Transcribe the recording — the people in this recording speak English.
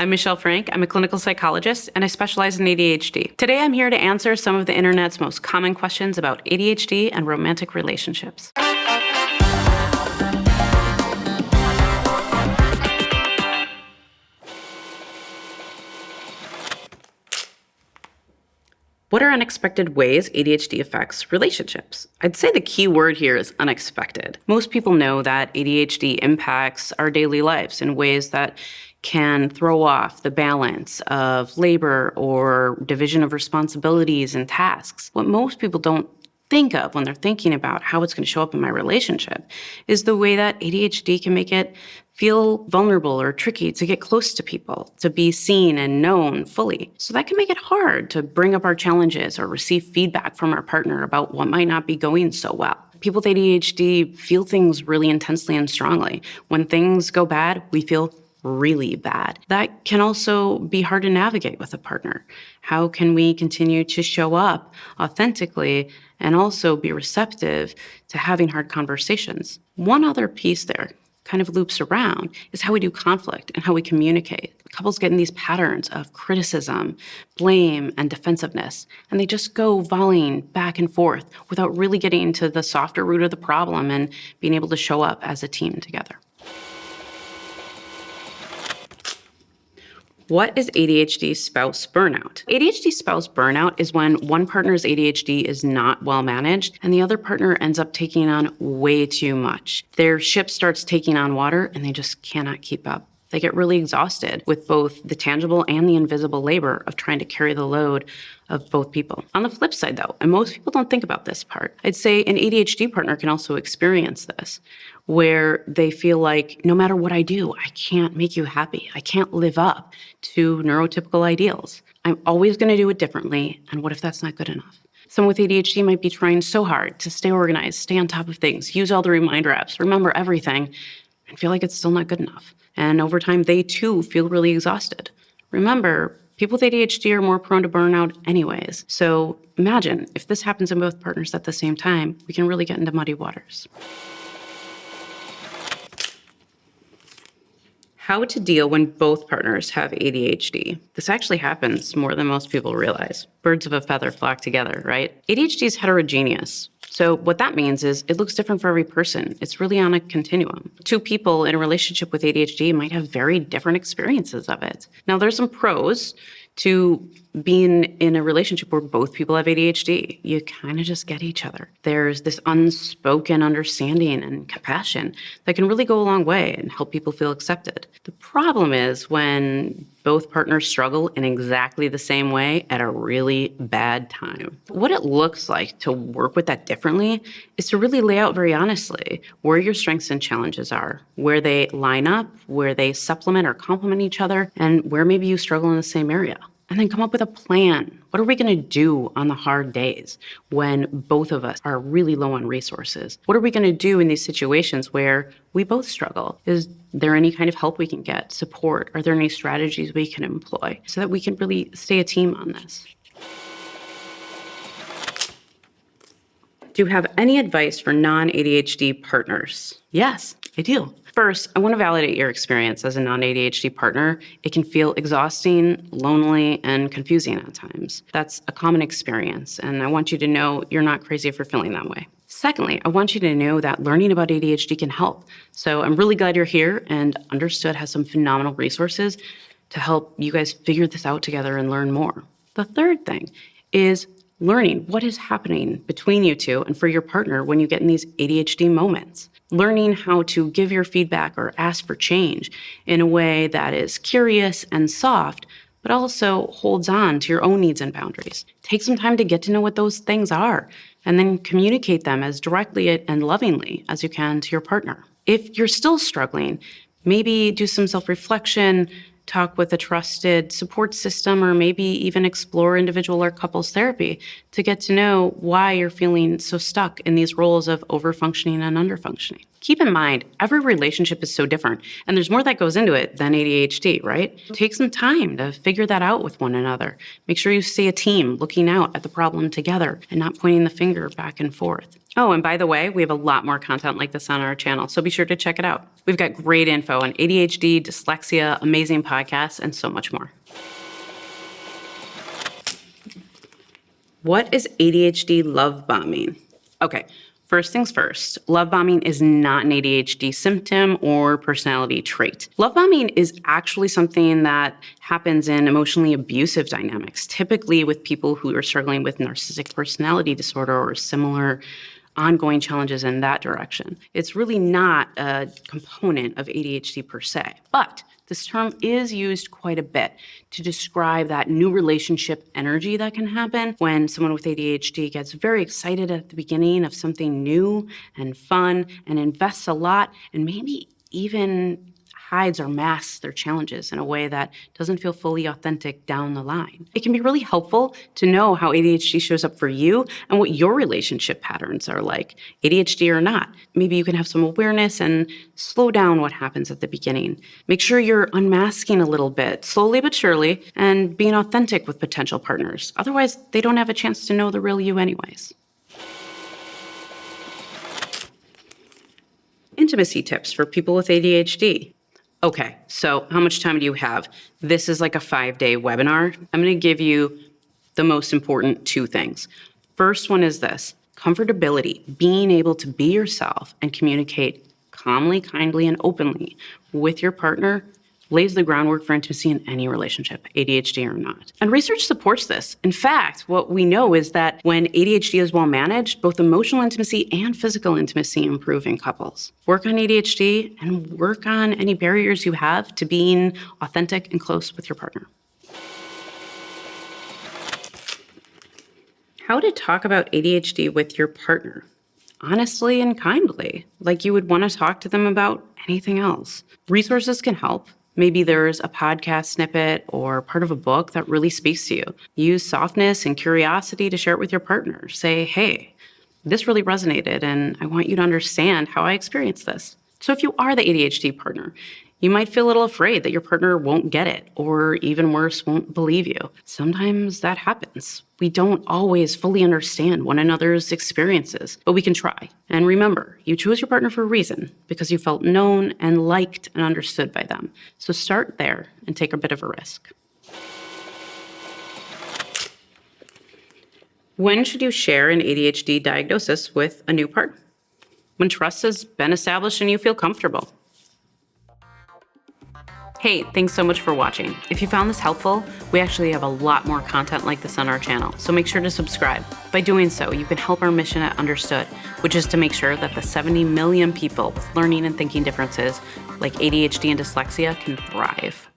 I'm Michelle Frank. I'm a clinical psychologist, and I specialize in ADHD. Today, I'm here to answer some of the internet's most common questions about ADHD and romantic relationships. What are unexpected ways ADHD affects relationships? I'd say the key word here is unexpected. Most people know that ADHD impacts our daily lives in ways that can throw off the balance of labor or division of responsibilities and tasks. What most people don't think of when they're thinking about how it's going to show up in my relationship is the way that ADHD can make it feel vulnerable or tricky to get close to people, to be seen and known fully. So that can make it hard to bring up our challenges or receive feedback from our partner about what might not be going so well. People with ADHD feel things really intensely and strongly. When things go bad, we feel really bad. That can also be hard to navigate with a partner. How can we continue to show up authentically and also be receptive to having hard conversations? One other piece there kind of loops around is how we do conflict and how we communicate. Couples get in these patterns of criticism, blame, and defensiveness, and they just go volleying back and forth without really getting to the softer root of the problem and being able to show up as a team together. What is ADHD spouse burnout? ADHD spouse burnout is when one partner's ADHD is not well managed and the other partner ends up taking on way too much. Their ship starts taking on water and they just cannot keep up. They get really exhausted with both the tangible and the invisible labor of trying to carry the load of both people. On the flip side though, and most people don't think about this part, I'd say an ADHD partner can also experience this, where they feel like no matter what I do, I can't make you happy. I can't live up to neurotypical ideals. I'm always going to do it differently, and what if that's not good enough? Someone with ADHD might be trying so hard to stay organized, stay on top of things, use all the reminder apps, remember everything, and feel like it's still not good enough. And over time, they too feel really exhausted. Remember, people with ADHD are more prone to burnout anyways. So imagine if this happens in both partners at the same time, we can really get into muddy waters. How to deal when both partners have ADHD. This actually happens more than most people realize. Birds of a feather flock together, right? ADHD is heterogeneous. So what that means is it looks different for every person. It's really on a continuum. Two people in a relationship with ADHD might have very different experiences of it. Now, there's some pros to being in a relationship where both people have ADHD. You kind of just get each other. There's this unspoken understanding and compassion that can really go a long way and help people feel accepted. The problem is when both partners struggle in exactly the same way at a really bad time. What it looks like to work with that differently is to really lay out very honestly where your strengths and challenges are, where they line up, where they supplement or complement each other, and where maybe you struggle in the same area. And then come up with a plan. What are we going to do on the hard days when both of us are really low on resources? What are we going to do in these situations where we both struggle? Is there any kind of help we can get, support? Are there any strategies we can employ so that we can really stay a team on this? Do you have any advice for non-ADHD partners? Yes, I do. First, I want to validate your experience as a non-ADHD partner. It can feel exhausting, lonely, and confusing at times. That's a common experience, and I want you to know you're not crazy for feeling that way. Secondly, I want you to know that learning about ADHD can help. So I'm really glad you're here, and Understood has some phenomenal resources to help you guys figure this out together and learn more. The third thing is learning what is happening between you two and for your partner when you get in these ADHD moments. Learning how to give your feedback or ask for change in a way that is curious and soft, but also holds on to your own needs and boundaries. Take some time to get to know what those things are, and then communicate them as directly and lovingly as you can to your partner. If you're still struggling, maybe do some self-reflection, talk with a trusted support system, or maybe even explore individual or couples therapy to get to know why you're feeling so stuck in these roles of overfunctioning and underfunctioning. Keep in mind, every relationship is so different, and there's more that goes into it than ADHD, right? Take some time to figure that out with one another. Make sure you stay a team looking out at the problem together and not pointing the finger back and forth. Oh, and by the way, we have a lot more content like this on our channel, so be sure to check it out. We've got great info on ADHD, dyslexia, amazing podcasts, and so much more. What is ADHD love bombing? Okay, first things first, love bombing is not an ADHD symptom or personality trait. Love bombing is actually something that happens in emotionally abusive dynamics, typically with people who are struggling with narcissistic personality disorder or similar ongoing challenges in that direction. It's really not a component of ADHD per se, but this term is used quite a bit to describe that new relationship energy that can happen when someone with ADHD gets very excited at the beginning of something new and fun and invests a lot and maybe even hides or masks their challenges in a way that doesn't feel fully authentic down the line. It can be really helpful to know how ADHD shows up for you and what your relationship patterns are like, ADHD or not. Maybe you can have some awareness and slow down what happens at the beginning. Make sure you're unmasking a little bit, slowly but surely, and being authentic with potential partners. Otherwise, they don't have a chance to know the real you anyways. Intimacy tips for people with ADHD. Okay, so how much time do you have? This is like a 5-day webinar. I'm going to give you the most important 2 things. First one is this: comfortability, being able to be yourself and communicate calmly, kindly, and openly with your partner lays the groundwork for intimacy in any relationship, ADHD or not. And research supports this. In fact, what we know is that when ADHD is well managed, both emotional intimacy and physical intimacy improve in couples. Work on ADHD and work on any barriers you have to being authentic and close with your partner. How to talk about ADHD with your partner. Honestly and kindly, like you would want to talk to them about anything else. Resources can help. Maybe there's a podcast snippet or part of a book that really speaks to you. Use softness and curiosity to share it with your partner. Say, hey, this really resonated and I want you to understand how I experienced this. So if you are the ADHD partner, you might feel a little afraid that your partner won't get it, or even worse, won't believe you. Sometimes that happens. We don't always fully understand one another's experiences, but we can try. And remember, you chose your partner for a reason, because you felt known and liked and understood by them. So start there and take a bit of a risk. When should you share an ADHD diagnosis with a new partner? When trust has been established and you feel comfortable. Hey, thanks so much for watching. If you found this helpful, we actually have a lot more content like this on our channel, so make sure to subscribe. By doing so, you can help our mission at Understood, which is to make sure that the 70 million people with learning and thinking differences like ADHD and dyslexia can thrive.